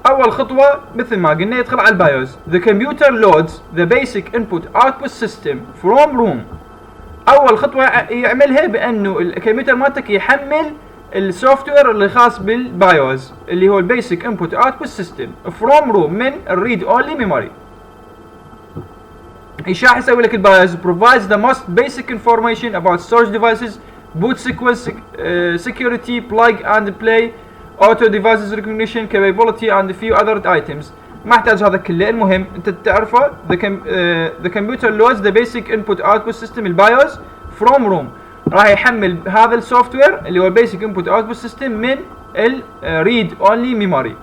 اول خطوه مثل ما قلنا يدخل على البايوس. The computer loads the basic input output system from room. اول خطوه يعملها بانه الكمبيوتر مالتك يحمل السوفت وير اللي خاص بالبايوس اللي هو البيسك انبوت اوتبوت سيستم فروم روم من الريد اونلي ميموري. ايش راح يسوي لك البايوس؟ provides the most basic information about storage devices, boot sequence, security, plug and play, auto devices recognition, capability and a few other items. ما احتاج هذا كله. المهم انت تعرفه the computer loads the basic input output system البايوس from room. راح يحمل هذا السوفت وير اللي هو البيسك انبوت اوتبوت سيستم من الريد اونلي ميموري.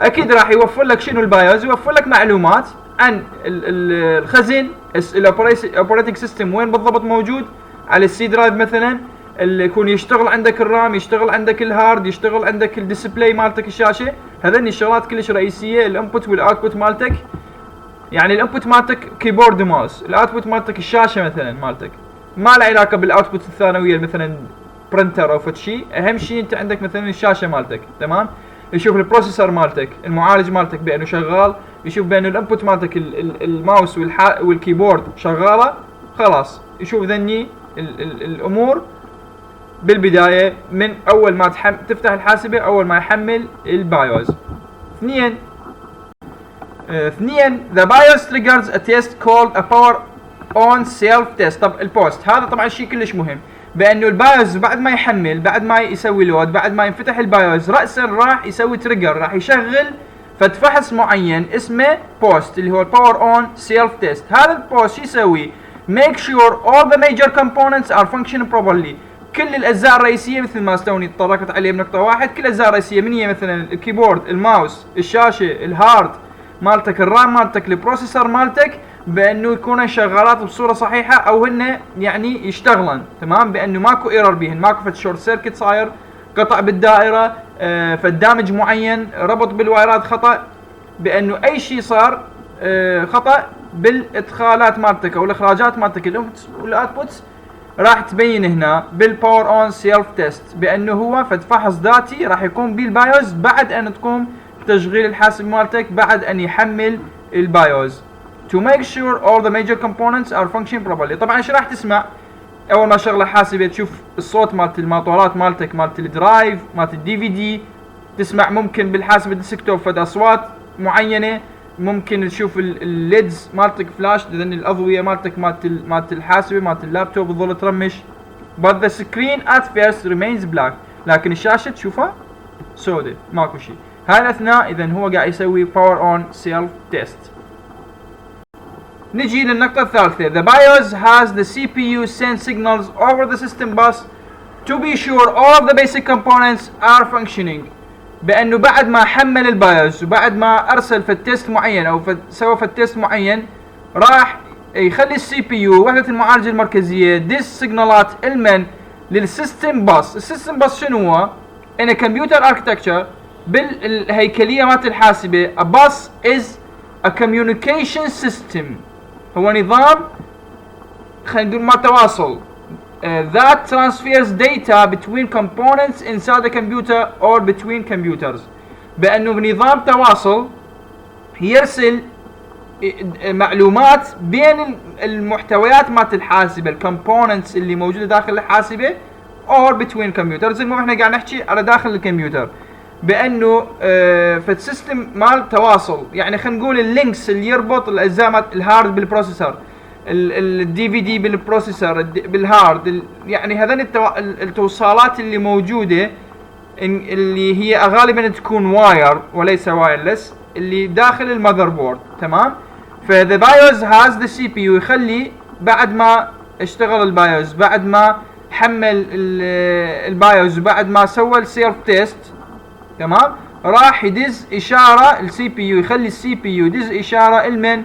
اكيد راح يوفر لك شنو البايوس؟ يوفر لك معلومات عن الخزن، الاوبريتنج سيستم وين بالضبط موجود، على السي درايف مثلا اللي يكون يشتغل عندك الرام، يشتغل عندك الهارد، يشتغل عندك الديسبلاي مالتك الشاشه. هذني الشغلات كلش رئيسيه. الانبوت والاوتبوت مالتك، يعني الانبوت مالتك كيبورد وماوس، الاوتبوت مالتك الشاشه مثلا مالتك، ما له علاقه بالاوتبوت الثانويه مثلا برنتر او فد شيء. اهم شيء انت عندك مثلا الشاشه مالتك، تمام؟ يشوف البروسيسور مالتك، المعالج مالتك بانه شغال، يشوف بانه الانبوت مالتك الماوس والكيبورد شغاله، خلاص يشوف ذني الامور بالبدايه من اول ما تفتح الحاسبه، اول ما يحمل البايوس. اثنين the BIOS triggers a test called a power on self test. طب البوست هذا طبعا شيء كلش مهم، بانه البايوس بعد ما يحمل، بعد ما يسوي لود، بعد ما ينفتح البايوس راسا راح يسوي تريجر، راح يشغل فحص معين اسمه بوست اللي هو الباور اون سيلف تيست. هذا البوست يسوي make sure all the major components are functioning properly. كل الاجزاء الرئيسيه مثل ما استوني تطرقت عليه بنقطه واحد، كل الاجزاء الرئيسيه من هي مثلا الكيبورد، الماوس، الشاشه، الهارد مالتك، الرام مالتك، البروسيسور مالتك، بانه يكونوا شغالات بصوره صحيحه او هن يعني يشتغلن تمام، بانه ماكو ايرور بيهن، ماكو فد شورت سيركت صاير، قطع بالدائره، فالدامج معين، ربط بالوايرات خطا، بانه اي شيء صار خطا بالادخالات مالتك او الاخراجات مالتك الانبوتس والاوتبوتس راح تبين هنا بالباور اون سيلف تيست، بانه هو فد فحص ذاتي راح يقوم بالبايوس بعد ان تقوم بتشغيل الحاسب مالتك، بعد ان يحمل البايوس to make sure all the major components are functioning properly. طبعا ايش راح تسمع اول ما شغله حاسبه؟ تشوف الصوت مالت الماطورات مالتك، مالت الدرايف، مالت الدي في دي، تسمع ممكن بالحاسب الديسكتوب فد اصوات معينه، ممكن تشوف الليدز مالتك فلاش، لان الاضويه مالتك مالت الحاسبه مالت اللابتوب تظل ترمش. but the screen at first remains black. لكن الشاشه تشوفها سوداء ماكو شيء. هاي الاثناء اذا هو قاعد يسوي باور اون سيلف تيست. نجي للنقطة الثالثة. The BIOS has the CPU send signals over the system bus to be sure all of the basic components are functioning. بأنه بعد ما حمل البايوس وبعد ما أرسل في التست معين أو سوى في التست معين، راح يخلي السي بي يو وحدة المعالجة المركزية ديس سيجنالات المن للسيستم باس. السيستم باس شنو هو؟ in a computer architecture بالهيكلية مالت الحاسبة a bus is a communication system. هو نظام خلينا نقول ما تواصل that transfers data between components inside the computer or between computers. بأنه بنظام تواصل يرسل معلومات بين المحتويات مالت الحاسبة، الكومبوننتس اللي موجودة داخل الحاسبة or between computers. المهم احنا قاعد نحكي على داخل الكمبيوتر، بانه في السيستم مال تواصل، يعني خلينا نقول اللينكس اللي يربط الاجزاء مال الهارد بالبروسيسور، الدي في دي بالبروسيسور بالهارد، يعني هذين التوصيلات اللي موجوده اللي هي غالبا تكون واير وليس وايرلس اللي داخل المذر بورد، تمام؟ فذا بايوس هاز ذا سي بي يو يخلي بعد ما اشتغل البايوس، بعد ما حمل البايوس، بعد ما سوى السيلف تيست، تمام، راح يدز اشاره السي بي يو، يخلي السي بي يو يدز اشاره المن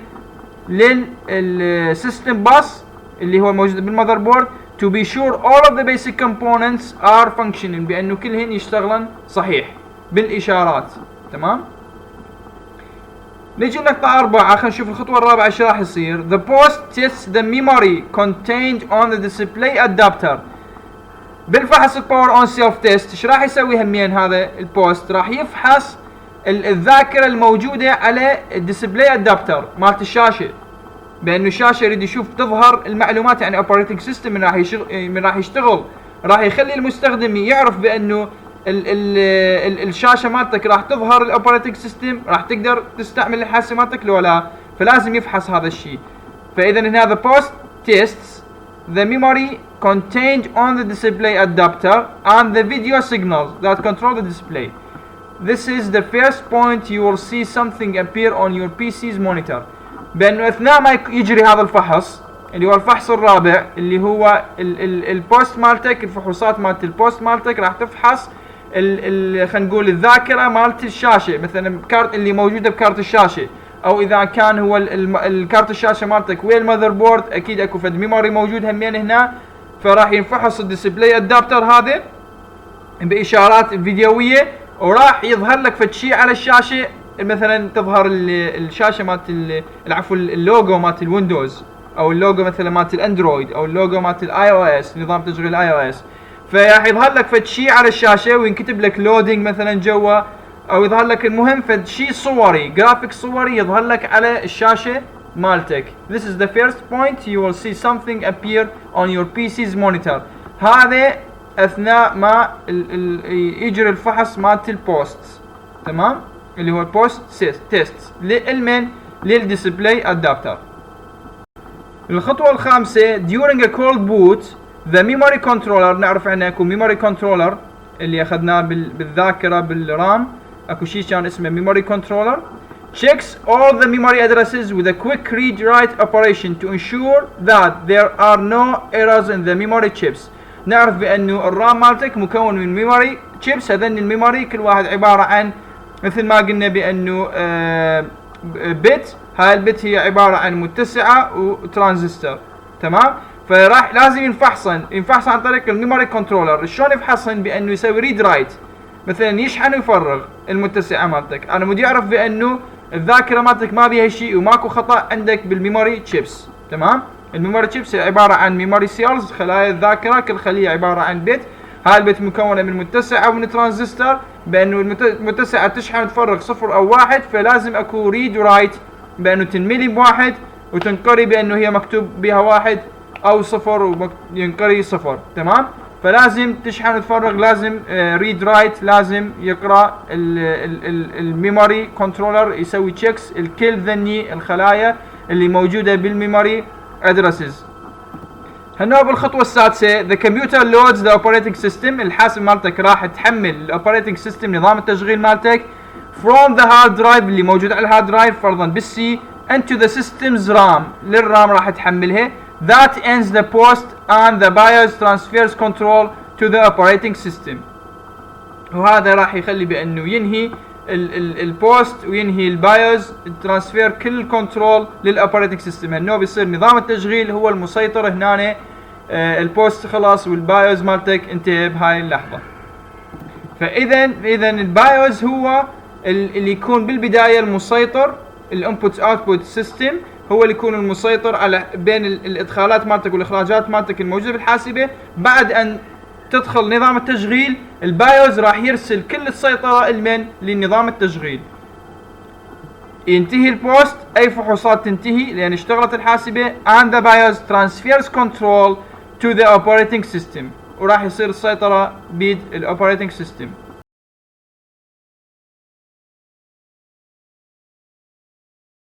للسيستم باس اللي هو موجود بالمذر بورد to be sure all of the basic components are functioning، بانه كلهن يشتغلن صحيح بالاشارات، تمام. نجي نقطة 4، خلينا نشوف الخطوة الرابعة ايش راح يصير. The post tests the memory contained on the display adapter. بالفحص الباور اون سيلف تيست ايش راح يسوي همين هذا البوست؟ راح يفحص الذاكره الموجوده على الديسبلاي ادابتر مالت الشاشه، بانه الشاشه يريد يشوف تظهر المعلومات، يعني اوبريتنج سيستم من راح يشتغل راح يخلي المستخدم يعرف بانه الشاشه مالتك راح تظهر الاوبريتنج سيستم، راح تقدر تستعمل الحاسه مالتك لو لا، فلازم يفحص هذا الشيء. فاذا هنا the post tests the memory contained on the display adapter and the video signals that control the display. This is the first point you will see something appear on your PC's monitor. بانه اثناء ما يجري هذا الفحص اللي هو الفحص الرابع اللي هو البوست مالتك، الفحوصات مالت البوست مالتك راح تفحص خلينا نقول الذاكره مالت الشاشه، مثلا كارت اللي موجوده بكارت الشاشه، او اذا كان هو الكارت الشاشه مالتك ويا المذر بورد اكيد اكو فد ميموري موجود همين هنا، فراح ينفحص الديسبلاي ادابتر هذا باشارات فيديويه، وراح يظهر لك فد شيء على الشاشه، مثلا تظهر الشاشه مالت العفو اللوجو مالت الويندوز، او اللوجو مثلا مالت الاندرويد، او اللوجو مالت الاي او اس، نظام تشغيل الاي او اس، فراح يظهر لك فد شيء على الشاشه وينكتب لك لودينج مثلا جوا، او يظهر لك المهم فد شيء صوري، جرافيك صوري يظهر لك على الشاشه مالتك. This is the first point you will see something appear on your PC's monitor. هذا اثناء ما يجري الفحص مالت البوست، تمام، اللي هو البوست تيست للديسبلاي ادابتر. الخطوه الخامسه during a cold boot the memory controller، نعرف عنه اكو memory controller اللي اخذناه بالذاكره بالرام، اكو شيء كان اسمه memory controller checks all the memory addresses with a quick read write operation to ensure that there are no errors in the memory chips. نعرف بانه الرام مالتك مكون من memory chips، هذن الميموري كل واحد عباره عن مثل ما قلنا بانه بت، هاي البت هي عباره عن متسعه وترانزستور، تمام، فراح لازم ينفحصن عن طريق الميموري كنترولر. شلون يفحصن؟ بانه يسوي ريد رايت، مثلا يشحن ويفرغ المتسعه مالتك، انا مودي اعرف بانه الذاكره مالتك ما بيها شيء وماكو خطا عندك بالميموري تشيبس، تمام. الميموري تشيبس عباره عن ميموري سيلز، خلايا الذاكره، كل خليه عباره عن بت، هاي البت مكونه من متسعه ومن ترانزستور، بانه المتسعه تشحن وتفرغ صفر او واحد، فلازم اكو ريد ورايت بانه تنملي بواحد وتنقري بانه هي مكتوب بها واحد او صفر وينقري صفر، تمام. فلازم تشحن وتفرغ، لازم ريد رايت، لازم يقرا الميموري كنترولر يسوي تشيكس الكل ذني الخلايا اللي موجوده بالميموري ادرسز. هنا بالخطوه السادسه the computer loads the operating system، الحاسب مالتك راح تحمل الاوبريتنج سيستم نظام التشغيل مالتك from the hard drive اللي موجود على الهارد درايف فرضا بالسي into the system's RAM، للرام راح تحملها. That ends the post and the BIOS transfers control to the operating system. وهذا راح يخلي بانه ينهي البوست وينهي البايوس ترانسفير كل الكنترول للاوبريتنج سيستم، انه بيصير نظام التشغيل هو المسيطر هنا، البوست خلاص والبايوس مالتك انتهى بهاي اللحظه. فاذا البايوس هو اللي يكون بالبدايه المسيطر، الانبوت اوتبوت سيستم هو اللي يكون المسيطر على بين الادخالات مالتك والاخراجات مالتك الموجوده بالحاسبه. بعد ان تدخل نظام التشغيل البايوس راح يرسل كل السيطره لنظام التشغيل. ينتهي البوست، اي فحوصات تنتهي لان اشتغلت الحاسبه and the BIOS transfers control to the operating system، وراح يصير السيطره بيد الاوبريتنج سيستم.